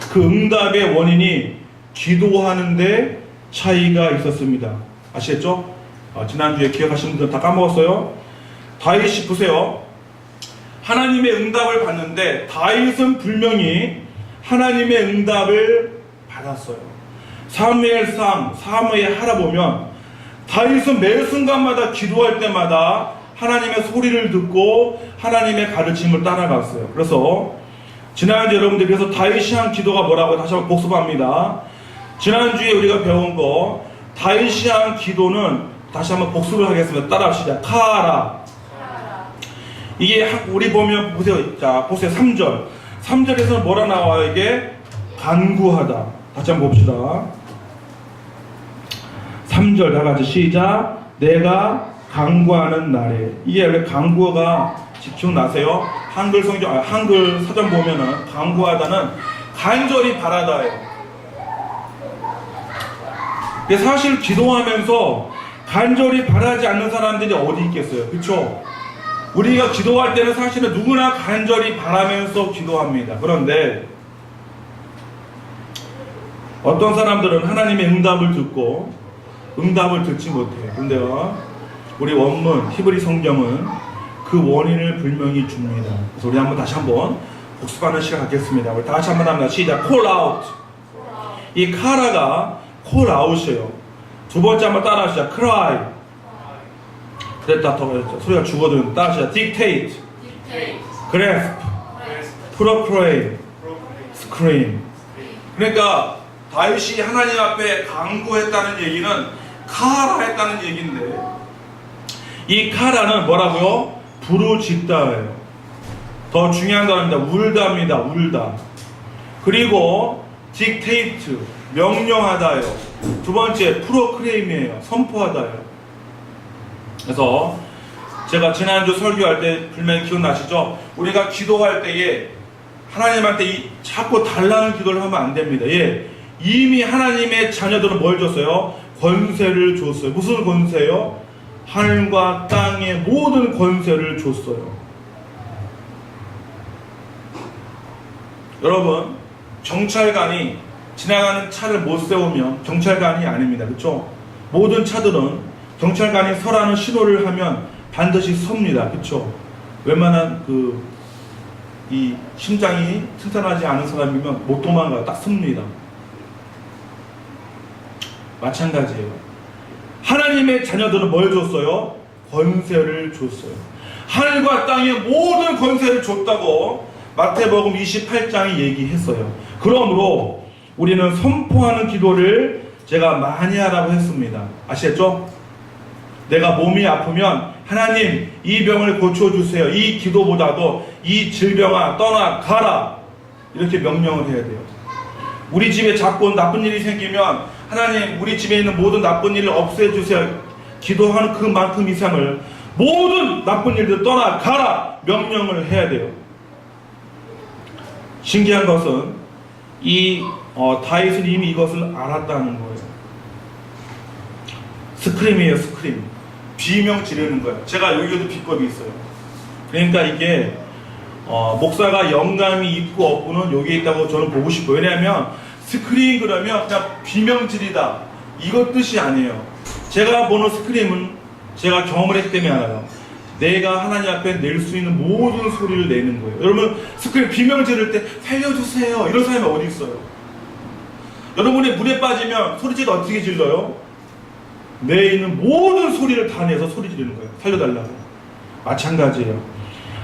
그 응답의 원인이 기도하는데 차이가 있었습니다. 아시겠죠? 지난주에 기억하시는 분들 다 까먹었어요. 다윗이 보세요. 하나님의 응답을 받는데 다윗은 분명히 하나님의 응답을 받았어요. 사무엘상, 사무엘 하라 보면 다윗은 매 순간마다 기도할 때마다 하나님의 소리를 듣고 하나님의 가르침을 따라갔어요. 그래서 지난주 여러분들 그래서 다윗이 한 기도가 뭐라고 다시 한번 복습합니다. 지난주에 우리가 배운 거 다윗이 한 기도는 다시 한번 복습을 하겠습니다. 따라합시다. 카라. 이게 우리 보면 보세요. 자, 보세요. 3절. 3절에서는 뭐라 나와요? 이게 간구하다. 다시 한번 봅시다. 3절 다 같이 시작. 내가 간구하는 날에. 이게 원래 간구가 기억나세요? 한글 성경, 한글 사전 보면은 간구하다는 간절히 바라다예요. 근데 사실 기도하면서 간절히 바라지 않는 사람들이 어디 있겠어요? 그쵸? 우리가 기도할 때는 사실은 누구나 간절히 바라면서 기도합니다. 그런데 어떤 사람들은 하나님의 응답을 듣고 응답을 듣지 못해요. 그런데요, 우리 원문 히브리 성경은 그 원인을 분명히 줍니다. 그래서 우리 한번 다시 한번 복습하는 시간 갖겠습니다. 우리 다시 한번 합니다. 시작. call out. 이 카라가 call out이에요. 두 번째 한번 따라하시죠. cry. 그랬다 더 소리가 죽어도 따라하시죠. dictate. grasp. proclaim. scream. 그러니까 다윗이 하나님 앞에 간구했다는 얘기는 카라 했다는 얘기인데, 이 카라는 뭐라고요? 부르짖다예요. 더 중요한 단어입니다. 울다입니다. 울다. 그리고 dictate, 명령하다예요. 두 번째 proclaim이에요. 선포하다예요. 그래서 제가 지난주 설교할 때 분명히 기억나시죠? 우리가 기도할 때에 하나님한테 자꾸 달라는 기도를 하면 안 됩니다. 예, 이미 하나님의 자녀들은 뭘 줬어요? 권세를 줬어요. 무슨 권세요? 하늘과 땅의 모든 권세를 줬어요. 여러분, 경찰관이 지나가는 차를 못 세우면 경찰관이 아닙니다. 그렇죠? 모든 차들은 경찰관이 서라는 신호를 하면 반드시 섭니다. 그렇죠? 웬만한 이 심장이 튼튼하지 않은 사람이면 못 도망가요. 딱 섭니다. 마찬가지예요. 하나님의 자녀들은 뭘 줬어요? 권세를 줬어요. 하늘과 땅의 모든 권세를 줬다고 마태복음 28장이 얘기했어요. 그러므로 우리는 선포하는 기도를 제가 많이 하라고 했습니다. 아시겠죠? 내가 몸이 아프면 하나님 이 병을 고쳐주세요. 이 기도보다도 이 질병아 떠나가라. 이렇게 명령을 해야 돼요. 우리 집에 자꾸 나쁜 일이 생기면 하나님 우리 집에 있는 모든 나쁜 일을 없애주세요. 기도하는 그만큼 이상을 모든 나쁜 일들 떠나가라 명령을 해야 돼요. 신기한 것은 다윗은 이미 이것을 알았다는 거예요. 스크림이에요. 스크림. 비명 지르는 거예요. 제가 여기에도 비법이 있어요. 그러니까 이게 목사가 영감이 있고 없고는 여기에 있다고 저는 보고 싶어요. 왜냐하면 스크림 그러면 그냥 비명 지르다 이것 뜻이 아니에요. 제가 보는 스크림은 제가 경험을 했기 때문에 알아요. 내가 하나님 앞에 낼 수 있는 모든 소리를 내는 거예요. 여러분 스크림 비명 지를 때 살려주세요 이런 사람이 어디 있어요? 여러분이 물에 빠지면 소리질 어떻게 질러요? 내에 있는 모든 소리를 다 내서 소리 지르는 거예요. 살려달라고. 마찬가지예요.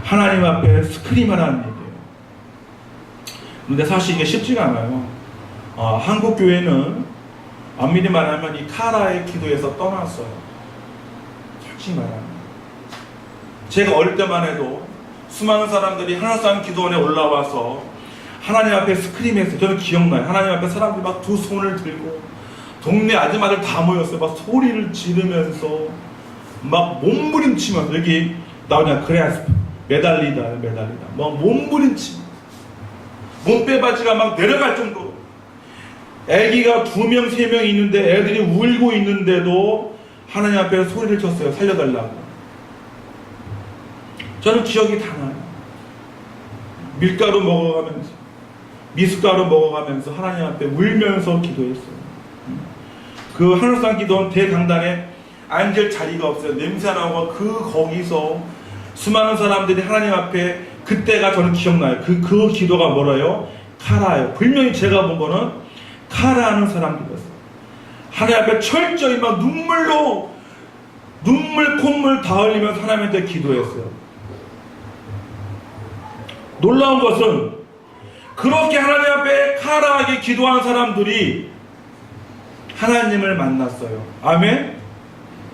하나님 앞에 스크림하라는 얘기예요. 그런데 사실 이게 쉽지가 않아요. 한국 교회는 엄밀히 말하면 이 카라의 기도에서 떠났어요. 솔직히 말하면. 제가 어릴 때만 해도 수많은 사람들이 하나님 기도원에 올라와서 하나님 앞에 스크림했어요. 저는 기억나요. 하나님 앞에 사람들이 막 두 손을 들고 동네 아줌마들 다 모였어요. 막 소리를 지르면서 막 몸부림치면서 여기 나오냐 그래스프 매달리다 막 몸부림치 몸빼바지가 막 내려갈 정도로 애기가 2명 3명 있는데 애들이 울고 있는데도 하나님 앞에 소리를 쳤어요. 살려달라고. 저는 기억이 다 나요. 밀가루 먹어가면서 미숫가루 먹어가면서 하나님 앞에 울면서 기도했어요. 그 하늘상 기도원 대강단에 앉을 자리가 없어요. 냄새나고 거기서 수많은 사람들이 하나님 앞에, 그때가 저는 기억나요. 그 기도가 뭐라요? 카라예요. 분명히 제가 본 거는 카라하는 사람들이었어요. 하나님 앞에 철저히 막 눈물 콧물 다 흘리면서 하나님한테 기도했어요. 놀라운 것은 그렇게 하나님 앞에 카라하게 기도한 사람들이 하나님을 만났어요. 아멘?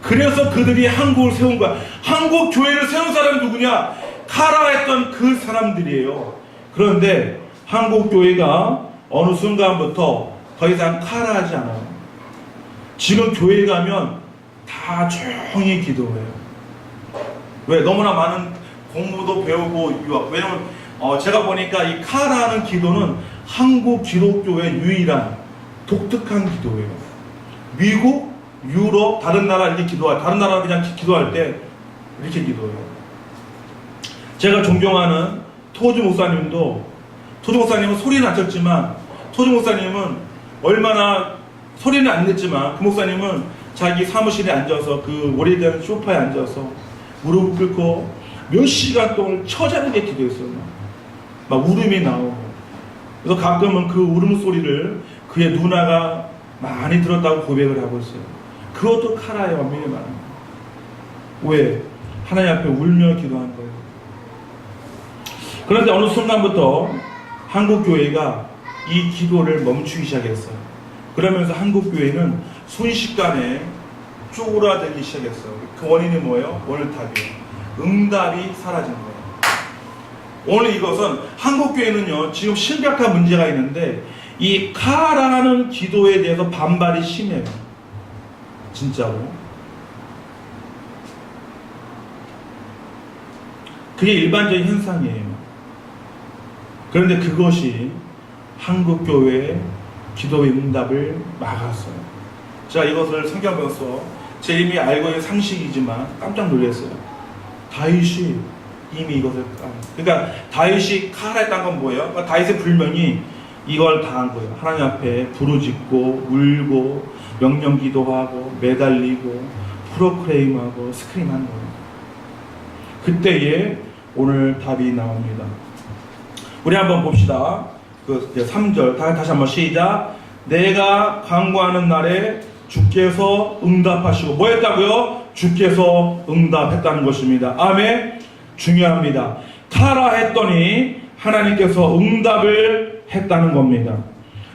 그래서 그들이 한국을 세운 거야. 한국 교회를 세운 사람이 누구냐? 카라했던 그 사람들이에요. 그런데 한국 교회가 어느 순간부터 더 이상 카라하지 않아요. 지금 교회 가면 다 조용히 기도해요. 왜? 너무나 많은 공부도 배우고 유학. 왜냐면 제가 보니까 이 카라하는 기도는 한국 기독교의 유일한 독특한 기도예요. 미국, 유럽, 다른 나라 이렇게 다른 나라 그냥 기도할 때 이렇게 기도해요. 제가 존경하는 토주 목사님은 소리는 안 쳤지만, 토주 목사님은 얼마나 소리는 안 냈지만, 그 목사님은 자기 사무실에 앉아서 그 오래된 소파에 앉아서 무릎을 꿇고 몇 시간 동안 처자르게 기도했어요. 막 울음이 나오고. 그래서 가끔은 그 울음소리를 그의 누나가 많이 들었다고 고백을 하고 있어요. 그것도 카라의 완전히 말합니다. 왜? 하나님 앞에 울며 기도한 거예요. 그런데 어느 순간부터 한국 교회가 이 기도를 멈추기 시작했어요. 그러면서 한국 교회는 순식간에 쪼그라들기 시작했어요. 그 원인이 뭐예요? 원을탑이에요. 응답이 사라진 거예요. 오늘 이것은 한국 교회는요, 지금 심각한 문제가 있는데 이 카라하는 기도에 대해서 반발이 심해요. 진짜로. 그게 일반적인 현상이에요. 그런데 그것이 한국 교회의 기도의 응답을 막았어요. 제가 이것을 성경 보면서 제 이미 알고 있는 상식이지만 깜짝 놀랐어요. 다윗이 이미 이것을 그러니까 다윗이 카라했다는 건 뭐예요? 그러니까 다윗의 불명이 이걸 당한 거예요. 하나님 앞에 부르짖고 울고 명령 기도하고 매달리고 프로크레임하고 스크림하는 거예요. 그때에 오늘 답이 나옵니다. 우리 한번 봅시다. 그 3절 다시 한번 시작. 내가 간구하는 날에 주께서 응답하시고 뭐 했다고요? 주께서 응답했다는 것입니다. 아멘. 중요합니다. 카라 했더니 하나님께서 응답을 했다는 겁니다.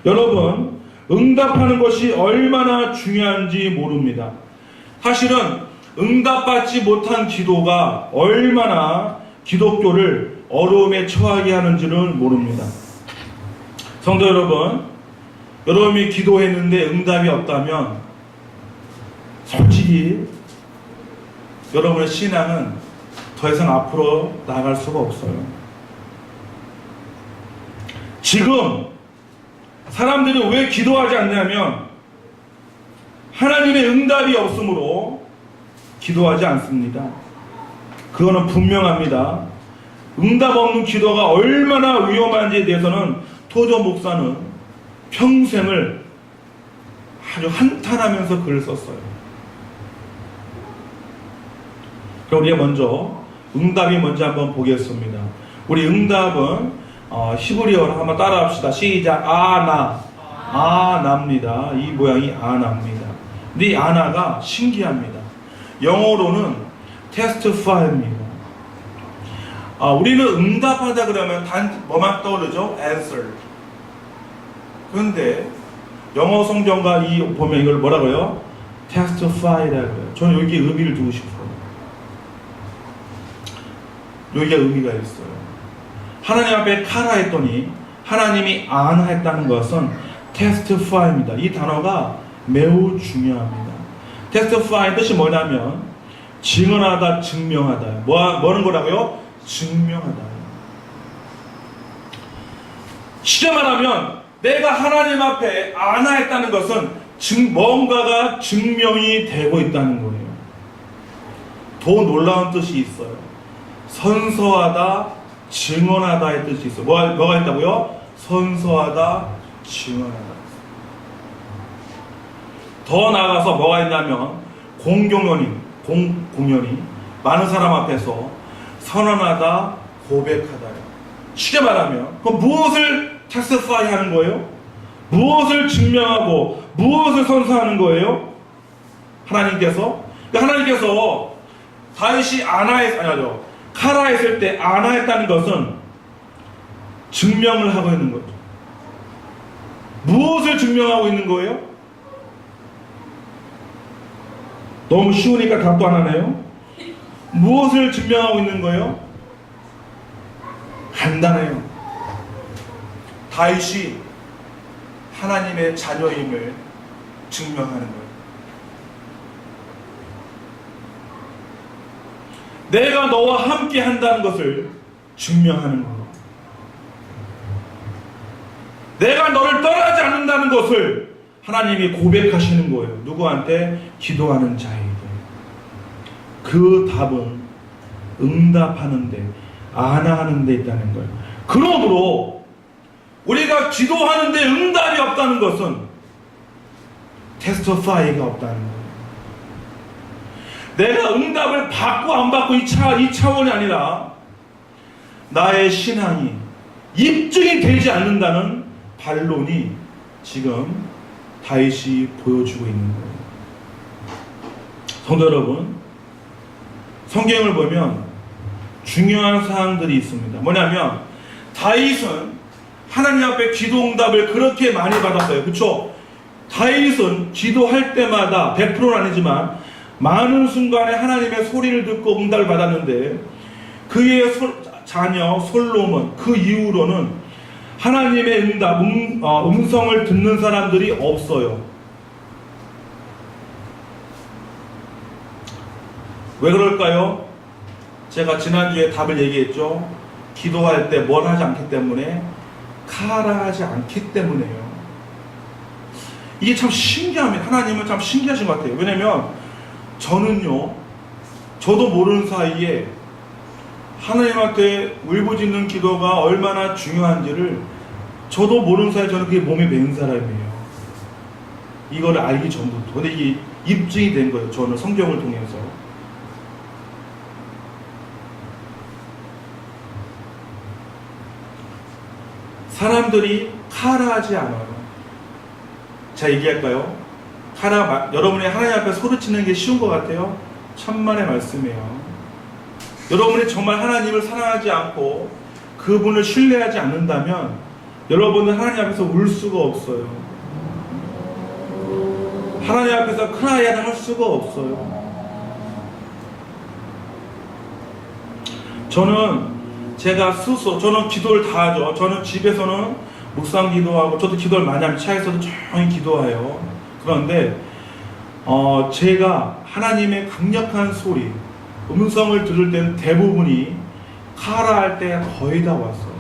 여러분, 응답하는 것이 얼마나 중요한지 모릅니다. 사실은 응답받지 못한 기도가 얼마나 기독교를 어려움에 처하게 하는지는 모릅니다. 성도 여러분, 여러분이 기도했는데 응답이 없다면 솔직히 여러분의 신앙은 더 이상 앞으로 나아갈 수가 없어요. 지금 사람들이 왜 기도하지 않냐면 하나님의 응답이 없으므로 기도하지 않습니다. 그거는 분명합니다. 응답 없는 기도가 얼마나 위험한지에 대해서는 토저 목사는 평생을 아주 한탄하면서 글을 썼어요. 그럼 우리가 먼저 응답이 뭔지 한번 보겠습니다. 우리 응답은 히브리어로 한번 따라합시다. 시작. 아나입니다. 이 모양이 아나입니다. 근데 이 아나가 신기합니다. 영어로는 testify입니다. 우리는 응답하다 그러면 뭐만 떠오르죠? answer. 그런데 영어 성경과 보면 이걸 뭐라고요? testify라고 해요. 저는 여기에 의미를 두고 싶어요. 여기가 의미가 있어요. 하나님 앞에 카라 했더니 하나님이 아나했다는 것은 testify입니다. 이 단어가 매우 중요합니다. testify 뜻이 뭐냐면 증언하다, 증명하다. 뭐는 거라고요? 증명하다. 쉽게 말하면 내가 하나님 앞에 아나했다는 것은 뭔가가 증명이 되고 있다는 거예요. 더 놀라운 뜻이 있어요. 선서하다, 증언하다의 뜻이 있어요. 뭐가 있다고요? 선서하다, 증언하다. 더 나아가서 뭐가 있냐면 공공연히 많은 사람 앞에서 선언하다, 고백하다. 쉽게 말하면 그럼 무엇을 테스티파이 하는 거예요? 무엇을 증명하고 무엇을 선서하는 거예요? 하나님께서 다윗이 카라했을 때 아나했다는 것은 증명을 하고 있는 거죠. 무엇을 증명하고 있는 거예요? 너무 쉬우니까 답도 안 하네요. 무엇을 증명하고 있는 거예요? 간단해요. 다윗이 하나님의 자녀임을 증명하는 거예요. 내가 너와 함께 한다는 것을 증명하는 거예요. 내가 너를 떠나지 않는다는 것을 하나님이 고백하시는 거예요. 누구한테? 기도하는 자에게. 그 답은 응답하는데, 안하는 데 있다는 거예요. 그러므로 우리가 기도하는데 응답이 없다는 것은 테스티파이가 없다는 거예요. 내가 응답을 받고 안 받고 이 차원이 아니라 나의 신앙이 입증이 되지 않는다는 반론이 지금 다윗이 보여주고 있는 거예요. 성도 여러분, 성경을 보면 중요한 사항들이 있습니다. 뭐냐면 다윗은 하나님 앞에 기도 응답을 그렇게 많이 받았어요. 그렇죠? 다윗은 기도할 때마다 100%는 아니지만 많은 순간에 하나님의 소리를 듣고 응답을 받았는데 그의 자녀 솔로몬 그 이후로는 하나님의 응답, 음성을 듣는 사람들이 없어요. 왜 그럴까요? 제가 지난주에 답을 얘기했죠. 기도할 때 뭘 하지 않기 때문에 카라하지 않기 때문에요. 이게 참 신기합니다. 하나님은 참 신기하신 것 같아요. 왜냐면 저는요, 저도 모르는 사이에 하나님한테 울부짖는 기도가 얼마나 중요한지를 저도 모르는 사이에 저는 그게 몸에 배인 사람이에요. 이걸 알기 전부터. 근데 이게 입증이 된 거예요. 저는 성경을 통해서. 사람들이 카라하지 않아요. 자, 얘기할까요? 여러분이 하나님 앞에 소리치는 게 쉬운 것 같아요? 천만의 말씀이에요. 여러분이 정말 하나님을 사랑하지 않고 그분을 신뢰하지 않는다면 여러분은 하나님 앞에서 울 수가 없어요. 하나님 앞에서 크라이아를 할 수가 없어요. 저는 기도를 다 하죠. 저는 집에서는 묵상 기도하고, 저도 기도를 많이 하면 차에서도 조용히 기도해요. 그런데 제가 하나님의 강력한 소리, 음성을 들을 때는 대부분이 카라할 때 거의 다 왔어요.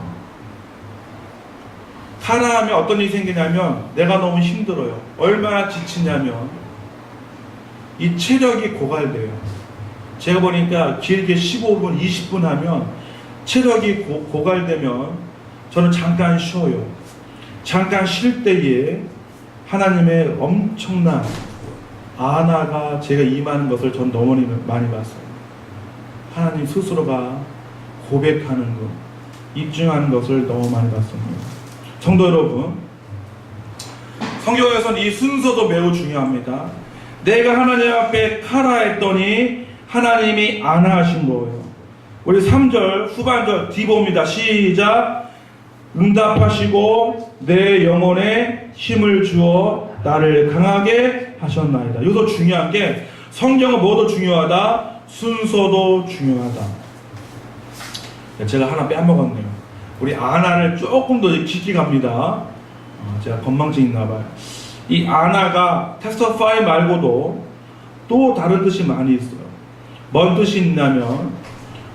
카라하면 어떤 일이 생기냐면 내가 너무 힘들어요. 얼마나 지치냐면 이 체력이 고갈돼요. 제가 보니까 길게 15분, 20분 하면 체력이 고갈되면 저는 잠깐 쉬어요. 잠깐 쉴 때에 하나님의 엄청난 아나가 제가 임하는 것을 전 너무 많이 봤어요. 하나님 스스로가 고백하는 것, 입증하는 것을 너무 많이 봤습니다. 성도 여러분, 성경에서는 이 순서도 매우 중요합니다. 내가 하나님 앞에 카라했더니 하나님이 안하신 거예요. 우리 3절 후반절 뒤봅니다. 시작. 응답하시고 내 영혼에 힘을 주어 나를 강하게 하셨나이다. 여기서 중요한 게 성경은 뭐도 중요하다? 순서도 중요하다. 제가 하나 빼먹었네요. 우리 아나를 조금 더 깊게 갑니다. 제가 건망증 있나봐요. 이 아나가 테스티파이 말고도 또 다른 뜻이 많이 있어요. 뭔 뜻이 있냐면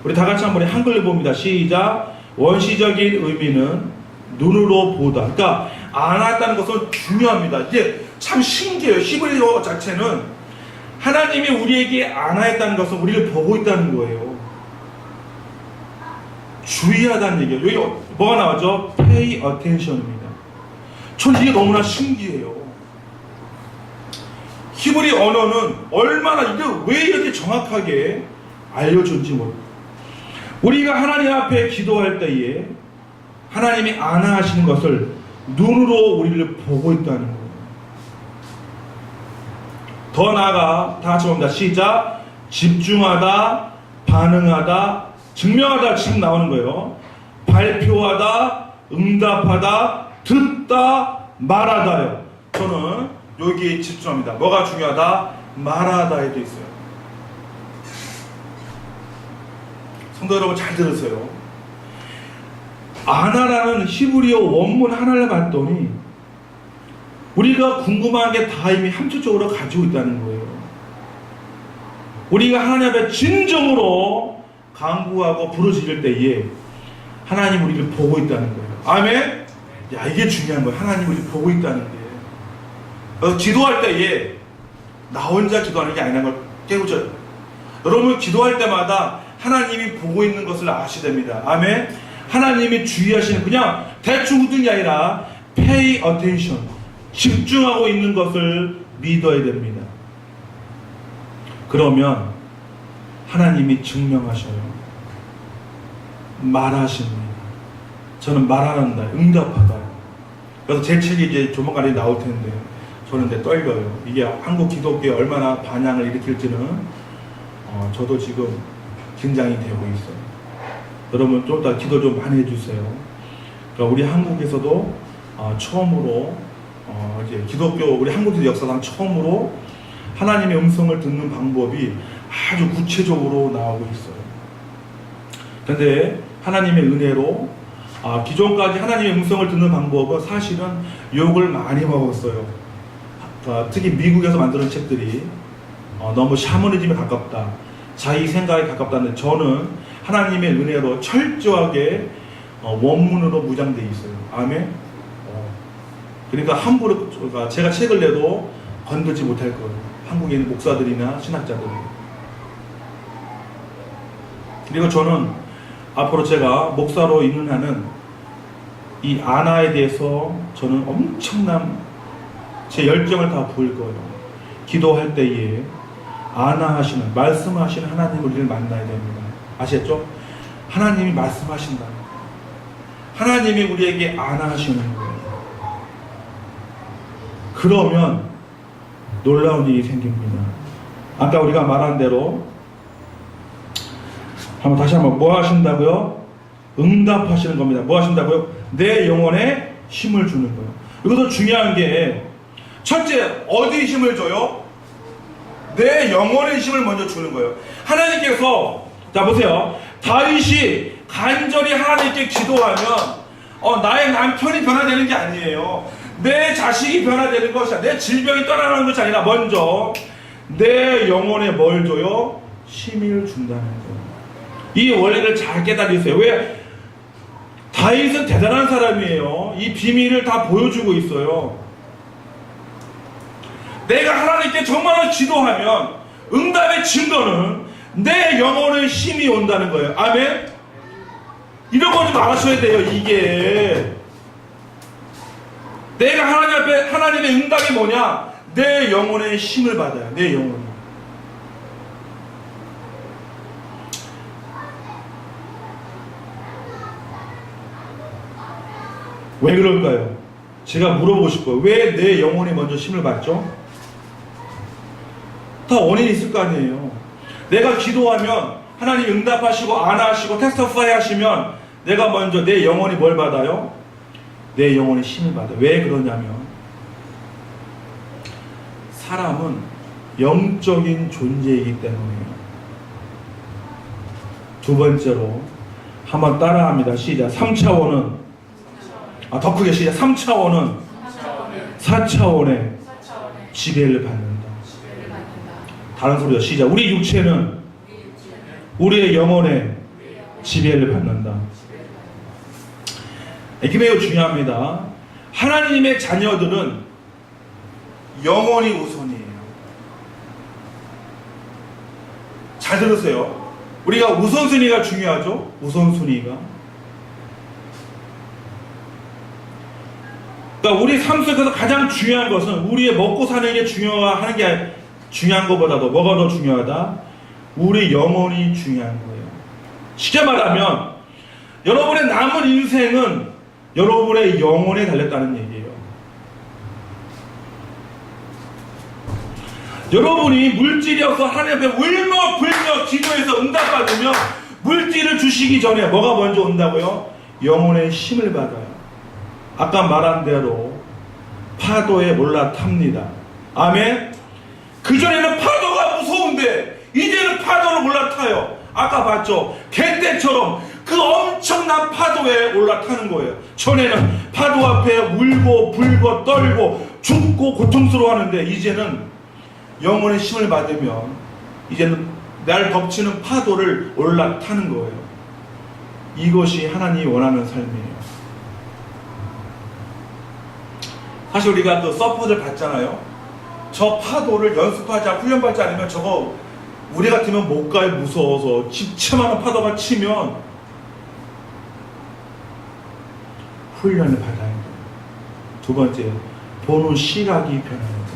우리 다 같이 한번 한글로 봅니다. 시작. 원시적인 의미는 눈으로 보다. 그러니까 안았다는 것은 중요합니다. 이게 참 신기해요. 히브리어 자체는 하나님이 우리에게 안하였다는 것은 우리를 보고 있다는 거예요. 주의하다는 얘기예요. 여기 뭐가 나오죠? pay attention입니다. 전 이게 너무나 신기해요. 히브리 언어는 얼마나 이게 왜 이렇게 정확하게 알려준지 모르겠어요. 우리가 하나님 앞에 기도할 때에 하나님이 안하시는 것을 눈으로 우리를 보고 있다는 거예요. 더 나아가 다 같이 봅니다. 시작. 집중하다, 반응하다, 증명하다 지금 나오는 거예요. 발표하다, 응답하다, 듣다, 말하다요. 저는 여기에 집중합니다. 뭐가 중요하다? 말하다에 돼 있어요. 성도 여러분 잘 들으세요. 아나라는 히브리어 원문 하나를 봤더니 우리가 궁금한 게 다 이미 함축적으로 가지고 있다는 거예요. 우리가 하나님 앞에 진정으로 간구하고 부르짖을 때에 하나님 우리를 보고 있다는 거예요. 아멘? 야, 이게 중요한 거예요. 하나님 우리를 보고 있다는 게. 기도할 때에 나 혼자 기도하는 게 아니라는 걸 깨우쳐요. 여러분 기도할 때마다 하나님이 보고 있는 것을 아셔야 됩니다. 아멘? 하나님이 주의하시는, 그냥 대충 웃는 게 아니라 pay attention, 집중하고 있는 것을 믿어야 됩니다. 그러면 하나님이 증명하셔요. 말하십니다. 저는 말하는다, 응답하다. 그래서 제 책이 이제 조만간에 나올 텐데 저는 이제 떨려요. 이게 한국 기독교에 얼마나 반향을 일으킬지는 저도 지금 긴장이 되고 있어요. 여러분 좀 더 기도 좀 많이 해주세요. 그러니까 우리 한국에서도 처음으로 이제 기독교 우리 한국의 역사상 처음으로 하나님의 음성을 듣는 방법이 아주 구체적으로 나오고 있어요. 그런데 하나님의 은혜로 기존까지 하나님의 음성을 듣는 방법은 사실은 욕을 많이 먹었어요. 특히 미국에서 만드는 책들이 너무 샤머니즘에 가깝다, 자기 생각에 가깝다는데 저는 하나님의 은혜로 철저하게 원문으로 무장되어 있어요. 아멘. 그러니까 함부로 제가 책을 내도 건들지 못할 거예요. 한국에 있는 목사들이나 신학자들이. 그리고 저는 앞으로 제가 목사로 있는 한은 이 아나에 대해서 저는 엄청난 제 열정을 다 보일 거예요. 기도할 때에 아나 하시는, 말씀하시는 하나님 우리를 만나야 됩니다. 아시겠죠? 하나님이 말씀하신다. 하나님이 우리에게 아나 하시는 거예요. 그러면 놀라운 일이 생깁니다. 아까 우리가 말한 대로 다시 한번 뭐 하신다고요? 응답하시는 겁니다. 뭐 하신다고요? 내 영혼에 힘을 주는 거예요. 이것도 중요한 게 첫째 어디 힘을 줘요? 내 영혼의 힘을 먼저 주는 거예요. 하나님께서 자 보세요. 다윗이 간절히 하나님께 기도하면 나의 남편이 변화되는 게 아니에요. 내 자식이 변화되는 것이 아니라 내 질병이 떠나는 것이 아니라 먼저 내 영혼에 뭘 줘요? 힘을 준다는 거예요. 이 원리를 잘 깨달으세요. 왜? 다윗은 대단한 사람이에요. 이 비밀을 다 보여주고 있어요. 내가 하나님께 정말로 기도하면 응답의 증거는 내 영혼의 힘이 온다는 거예요. 아멘? 이런 거 좀 알아셔야 돼요. 이게 내가 하나님 앞에 하나님의 응답이 뭐냐? 내 영혼의 힘을 받아요. 내 영혼이. 왜 그럴까요? 제가 물어보고 싶어요. 왜 내 영혼이 먼저 힘을 받죠? 다 원인이 있을 거 아니에요. 내가 기도하면 하나님 응답하시고 안하시고 테스터파이 하시면 내가 먼저 내 영혼이 뭘 받아요? 내 영혼의 힘을 받아요. 왜 그러냐면 사람은 영적인 존재이기 때문이에요. 두 번째로 한번 따라합니다. 시작. 3차원은 더 크게 시작. 3차원은 4차원의 지배를 받는다. 다른 소리요. 시작. 우리 육체는 우리의 영혼의 지배를 받는다. 이게 매우 중요합니다. 하나님의 자녀들은 영혼이 우선이에요. 잘 들으세요. 우리가 우선순위가 중요하죠. 우선순위가 그러니까 우리 삶 속에서 가장 중요한 것은 우리의 먹고 사는 게 중요한 것보다도 뭐가 더 중요하다? 우리 영혼이 중요한 거예요. 쉽게 말하면 여러분의 남은 인생은 여러분의 영혼에 달렸다는 얘기예요. 여러분이 물질이 없어 하나님 앞에 울며불며 기도해서 응답받으면 물질을 주시기 전에 뭐가 먼저 온다고요? 영혼의 힘을 받아요. 아까 말한 대로 파도에 올라탑니다. 아멘. 그전에는 파도가 무서운데 이제는 파도를 올라타요. 아까 봤죠? 개떼처럼 그 엄청난 파도에 올라타는 거예요. 전에는 파도 앞에 울고 불고 떨고 죽고 고통스러워하는데 이제는 영혼의 힘을 받으면 이제는 날 덮치는 파도를 올라타는 거예요. 이것이 하나님이 원하는 삶이에요. 사실 우리가 그 서포트를 받잖아요. 저 파도를 연습하지 않고 훈련받지 않으면 저거 우리 같으면 못 가요. 무서워서 집채만한 파도가 치면 훈련을 받아야 돼요. 두 번째, 보는 시각이 변하는 거예요.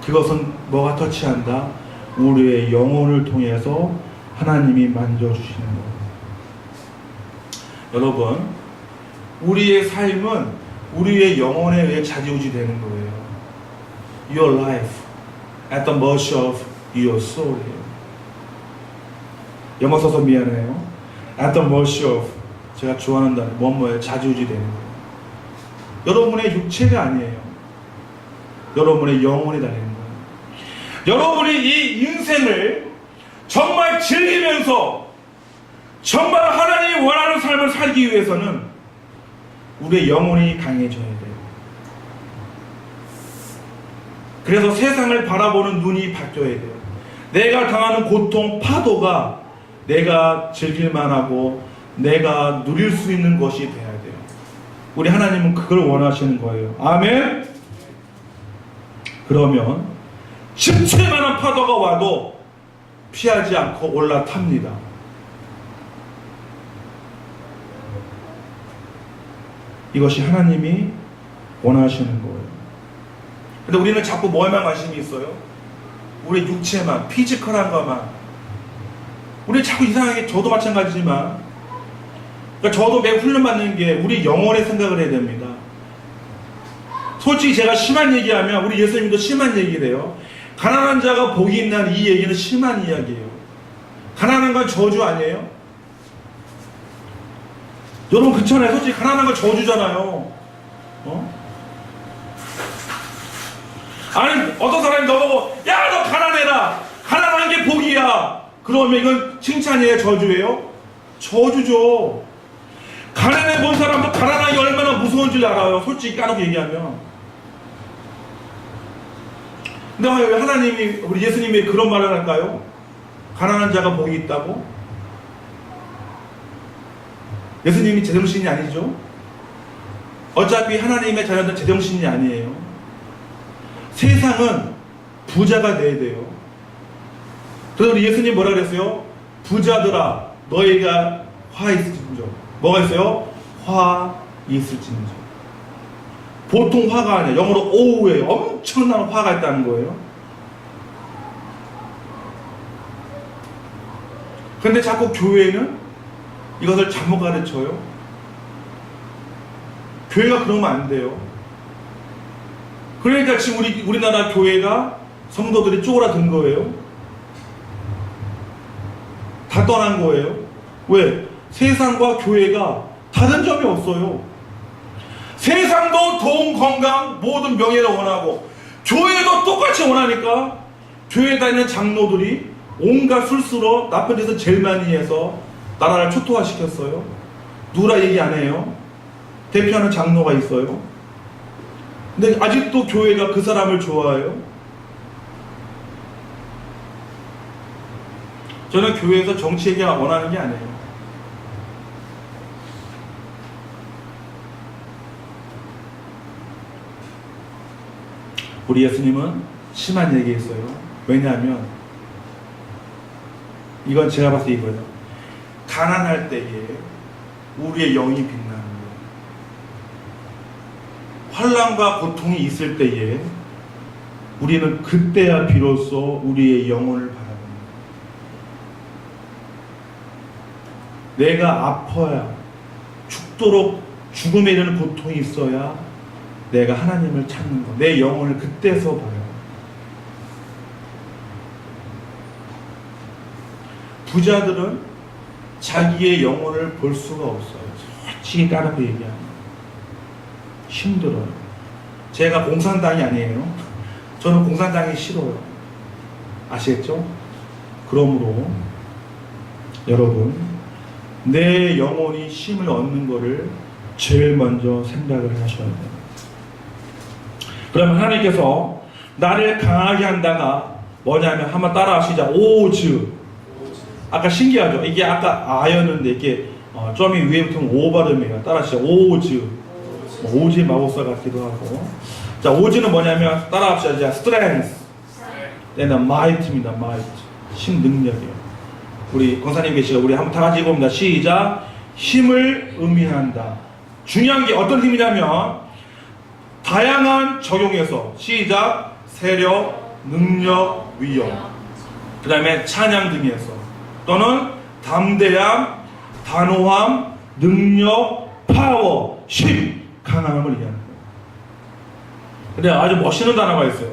그것은 뭐가 터치한다? 우리의 영혼을 통해서 하나님이 만져주시는 거예요. 여러분, 우리의 삶은 우리의 영혼에 의해 좌지우지 되는 거예요. Your life at the mercy of your soul. 영어 써서 미안해요. At the mercy of, 제가 좋아하는 단어 뭐뭐에 좌지우지 되는 거예요. 여러분의 육체가 아니에요. 여러분의 영혼이 달리는 거예요. 여러분이 이 인생을 정말 즐기면서 정말 하나님이 원하는 삶을 살기 위해서는 우리의 영혼이 강해져야 돼요. 그래서 세상을 바라보는 눈이 바뀌어야 돼요. 내가 당하는 고통, 파도가 내가 즐길만하고 내가 누릴 수 있는 것이 돼야 돼요. 우리 하나님은 그걸 원하시는 거예요. 아멘. 그러면 집채만한 파도가 와도 피하지 않고 올라탑니다. 이것이 하나님이 원하시는 거예요. 근데 우리는 자꾸 뭐에만 관심이 있어요? 우리 육체만, 피지컬한 것만. 우리 자꾸 이상하게, 저도 마찬가지지만, 그러니까 저도 매우 훈련받는 게 우리 영혼의 생각을 해야 됩니다. 솔직히 제가 심한 얘기하면 우리 예수님도 심한 얘기를 해요. 가난한 자가 복이 있는 이 얘기는 심한 이야기예요. 가난한 건 저주 아니에요? 여러분 그렇잖아요. 솔직히 가난한 건 저주잖아요. 아니 어떤 사람이 너보고 야 너 가난해라, 가난한 게 복이야, 그러면 이건 칭찬이에요, 저주예요? 저주죠. 가난해 본 사람도 가난한 게 얼마나 무서운 줄 알아요. 솔직히 까놓고 얘기하면. 근데 왜 하나님이, 우리 예수님이 그런 말을 할까요? 가난한 자가 복이 있다고? 예수님이 제정신이 아니죠? 어차피 하나님의 자녀들은 제정신이 아니에요. 세상은 부자가 돼야 돼요. 그래서 우리 예수님 뭐라 그랬어요? 부자들아 너희가 화 있을진저. 뭐가 있어요? 화 있을진저. 보통 화가 아니에요. 영어로 오우예요. 엄청난 화가 있다는 거예요. 그런데 자꾸 교회는 이것을 잘못 가르쳐요. 교회가 그러면 안 돼요. 그러니까 지금 우리나라 교회가 성도들이 쪼그라든 거예요. 다 떠난 거예요. 왜? 세상과 교회가 다른 점이 없어요. 세상도 돈, 건강, 모든 명예를 원하고 교회도 똑같이 원하니까 교회에 다니는 장로들이 온갖 술수로 나쁜 짓을 제일 많이 해서 나라를 초토화시켰어요. 누구라 얘기 안 해요. 대표하는 장로가 있어요. 근데 아직도 교회가 그 사람을 좋아해요. 저는 교회에서 정치 얘기가 원하는 게 아니에요. 우리 예수님은 심한 얘기했어요. 왜냐하면 이건 제가 봤을 때 이거예요. 가난할 때에 우리의 영이 빛나는 거예요. 환난과 고통이 있을 때에 우리는 그때야 비로소 우리의 영혼을 바라봅니다. 내가 아파야, 죽도록 죽음에 이르는 고통이 있어야 내가 하나님을 찾는 것, 내 영혼을 그때서 봐요. 부자들은 자기의 영혼을 볼 수가 없어요. 솔직히 까놓고 얘기하면 힘들어요. 제가 공산당이 아니에요. 저는 공산당이 싫어요. 아시겠죠? 그러므로 여러분, 내 영혼이 쉼을 얻는 것을 제일 먼저 생각을 하셔야 돼요. 그러면 하나님께서 나를 강하게 한다가 뭐냐면 한번 따라 하시자. 오즈. 아까 신기하죠? 이게 아까 아였는데 이게 점이 위에 붙으면 오 발음이에요. 따라 하시자. 오즈. 오즈 마법사 같기도 하고. 자, 오즈는 뭐냐면 따라 합시다. 자, strength. 얘는 might입니다. might. 힘, 능력이에요. 우리 권사님 계시고 우리 한번 다 같이 읽어봅니다. 시작. 힘을 의미한다. 중요한 게 어떤 힘이냐면 다양한 적용에서 시작. 세력, 능력, 위험, 그 다음에 찬양 등에서 또는 담대함, 단호함, 능력, 파워, 힘, 강함을 얘기하는 거예요. 근데 아주 멋있는 단어가 있어요.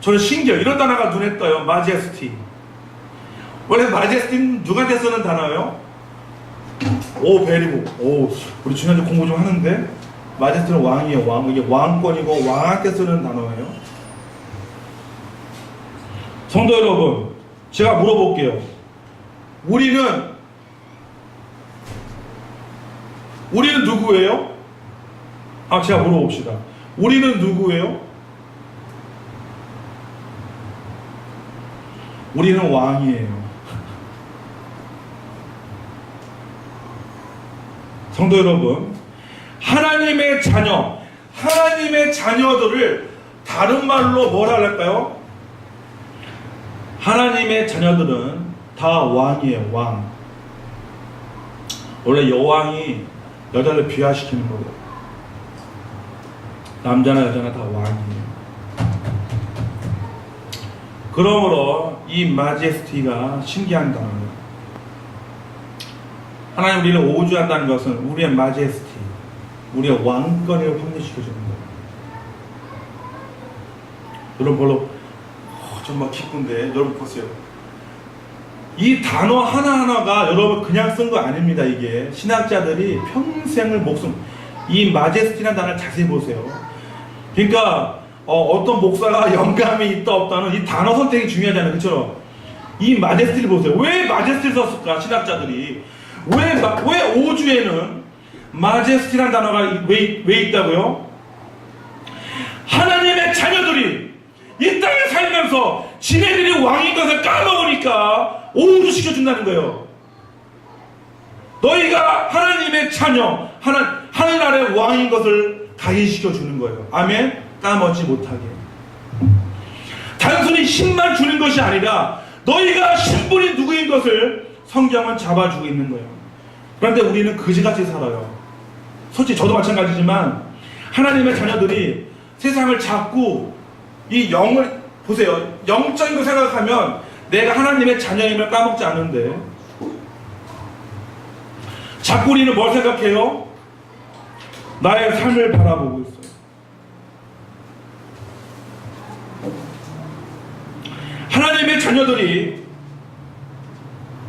저는 신기해요. 이런 단어가 눈에 떠요. 마제스티. 원래 마제스티는 누구한테 쓰는 단어예요? 오, 베리고. 오, 우리 지난주 공부 좀 하는데 마제스티는 왕이에요. 왕. 이게 왕권이고 왕한테 쓰는 단어예요. 성도 여러분, 제가 물어볼게요. 우리는 누구예요? 제가 물어봅시다. 우리는 누구예요? 우리는 왕이에요. 성도 여러분, 하나님의 자녀들을 다른 말로 뭐라 할까요? 하나님의 자녀들은 다 왕이에요. 왕. 원래 여왕이 여자를 비하시키는 거고 남자나 여자나 다 왕이에요. 그러므로 이 마제스티가 신기한 단어예요. 하나님 우리를 오주한다는 것은 우리의 마제스티, 우리의 왕권을 확립시켜주는 거예요. 여러분 별로 정말 기쁜데 여러분 보세요. 이 단어 하나하나가 여러분 그냥 쓴 거 아닙니다. 이게 신학자들이 평생을 이 마제스티라는 단어를 자세히 보세요. 그러니까 어떤 목사가 영감이 있다 없다는 이 단어 선택이 중요하잖아요. 그렇죠? 이 마제스티를 보세요. 왜 마제스티를 썼을까? 신학자들이 왜 오주에는 마제스티라는 단어가 왜 있다고요? 하나님의 자녀들이 이 땅에 살면서 지네들이 왕인 것을 까먹으니까 오주 시켜준다는 거예요. 너희가 하나님의 자녀, 하늘나라의 왕인 것을 각인시켜주는 거예요. 아멘? 까먹지 못하게. 단순히 힘만 주는 것이 아니라 너희가 신분이 누구인 것을 성경은 잡아주고 있는 거예요. 그런데 우리는 그지같이 살아요. 솔직히 저도 마찬가지지만 하나님의 자녀들이 세상을 자꾸 이 영을 보세요. 영적인 거 생각하면 내가 하나님의 자녀임을 까먹지 않는데 자꾸 우리는 뭘 생각해요? 나의 삶을 바라보고 있어요. 하나님의 자녀들이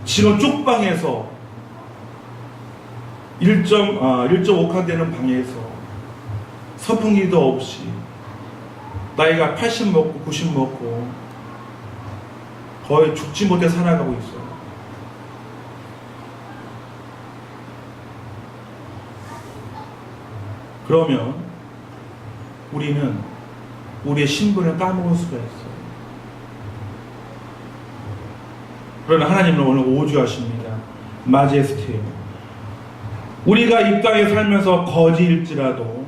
지금 쪽방에서 1.5칸 되는 방에서 선풍기도 없이 나이가 80 먹고 90 먹고 거의 죽지 못해 살아가고 있어요. 그러면 우리는 우리의 신분을 까먹을 수가 있어요. 그러나 하나님은 오늘 오주하십니다. 마제스티예요. 우리가 이 땅에 살면서 거지일지라도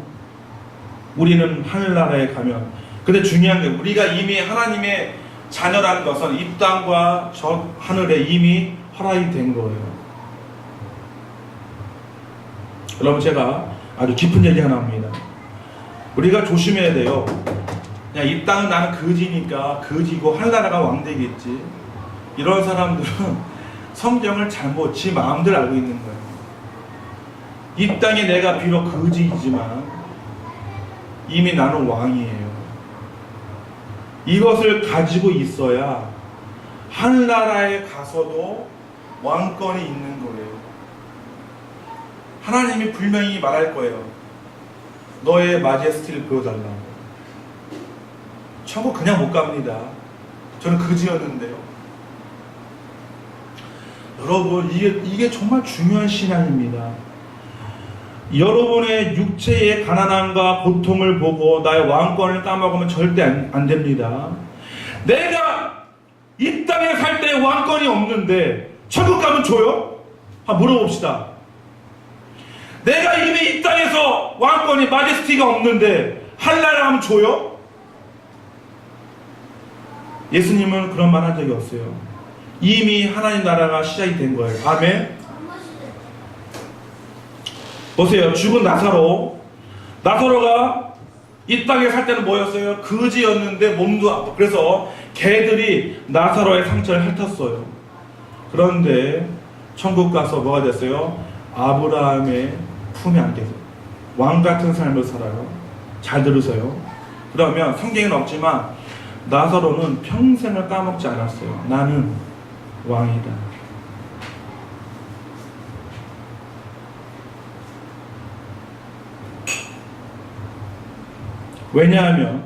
우리는 하늘나라에 가면, 근데 중요한 게 우리가 이미 하나님의 자녀라는 것은 이 땅과 저 하늘에 이미 허락이 된 거예요. 여러분 제가 아주 깊은 얘기 하나 합니다. 우리가 조심해야 돼요. 그냥 이 땅은 나는 거지니까 거지고 하늘나라가 왕 되겠지. 이런 사람들은 성경을 잘못 지 마음대로 알고 있는 거예요. 이 땅에 내가 비록 거지이지만 이미 나는 왕이에요. 이것을 가지고 있어야 하늘나라에 가서도 왕권이 있는 거예요. 하나님이 분명히 말할 거예요. 너의 마제스티를 보여달라고. 천국 그냥 못 갑니다. 저는 거지였는데요. 여러분, 이게 정말 중요한 신앙입니다. 여러분의 육체의 가난함과 고통을 보고 나의 왕권을 까먹으면 절대 안 됩니다. 내가 이 땅에 살 때 왕권이 없는데 천국 가면 줘요? 한번 물어봅시다. 내가 이미 이 땅에서 왕권이 마제스티가 없는데 하늘나라 하면 줘요? 예수님은 그런 말 한 적이 없어요. 이미 하나님 나라가 시작이 된 거예요. 아멘. 보세요. 죽은 나사로가 이 땅에 살 때는 뭐였어요? 거지였는데 몸도 아파. 그래서 개들이 나사로의 상처를 핥았어요. 그런데 천국 가서 뭐가 됐어요? 아브라함의 품에 안겨서 왕 같은 삶을 살아요. 잘 들으세요. 그러면 성경에는 없지만 나사로는 평생을 까먹지 않았어요. 나는 왕이다. 왜냐하면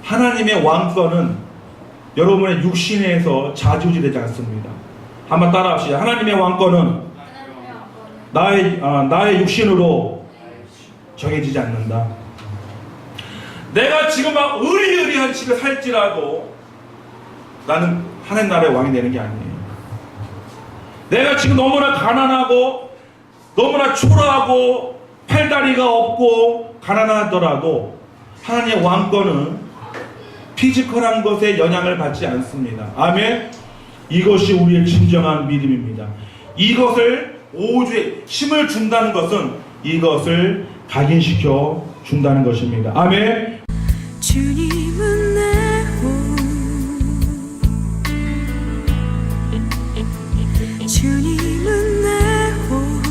하나님의 왕권은 여러분의 육신에서 좌지우지되지 않습니다. 한번 따라합시다. 하나님의 왕권은 나의 육신으로 정해지지 않는다. 내가 지금 막 의리의리한 집에 살지라도 나는 하나님 나라의 왕이 되는 게 아니에요. 내가 지금 너무나 가난하고 너무나 초라하고 팔다리가 없고 가난하더라도 하나님의 왕권은 피지컬한 것에 영향을 받지 않습니다. 아멘. 이것이 우리의 진정한 믿음입니다. 이것을 오주에 힘을 준다는 것은 이것을 각인시켜 준다는 것입니다. 아멘. 주님은 내 혼, 주님은 내 혼,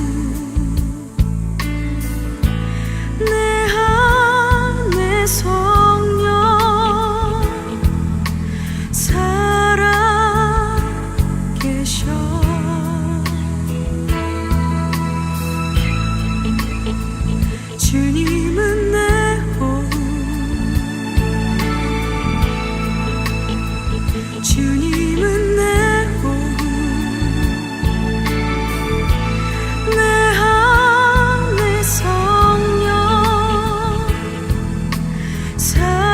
내 안에 성령 살아 계셔. 주님은 내 혼, 주님은 내 혼, 내 안에 성령 살아